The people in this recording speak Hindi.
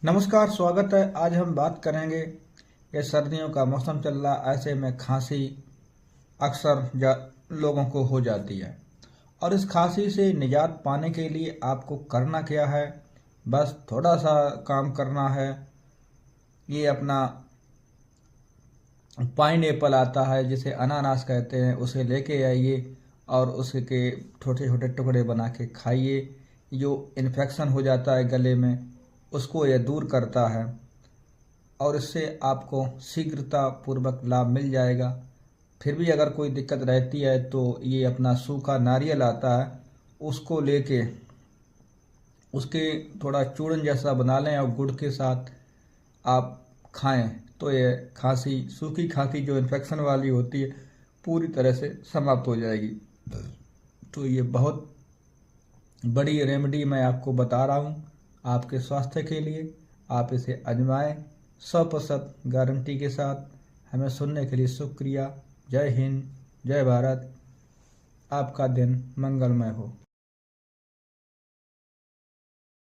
नमस्कार, स्वागत है। आज हम बात करेंगे ये सर्दियों का मौसम चल रहा, ऐसे में खांसी अक्सर लोगों को हो जाती है। और इस खांसी से निजात पाने के लिए आपको करना क्या है, बस थोड़ा सा काम करना है। ये अपना पाइन एप्पल आता है जिसे अनानास कहते हैं, उसे लेके आइए और उसके छोटे छोटे टुकड़े बना के खाइए। जो इन्फेक्शन हो जाता है गले में, उसको यह दूर करता है और इससे आपको शीघ्रता पूर्वक लाभ मिल जाएगा। फिर भी अगर कोई दिक्कत रहती है तो ये अपना सूखा नारियल आता है, उसको लेके उसके थोड़ा चूर्ण जैसा बना लें और गुड़ के साथ आप खाएं तो ये खांसी, सूखी खांसी जो इन्फेक्शन वाली होती है, पूरी तरह से समाप्त हो जाएगी। तो ये बहुत बड़ी रेमेडी मैं आपको बता रहा हूँ आपके स्वास्थ्य के लिए। आप इसे आजमाएं 100% गारंटी के साथ। हमें सुनने के लिए शुक्रिया। जय हिंद, जय भारत। आपका दिन मंगलमय हो।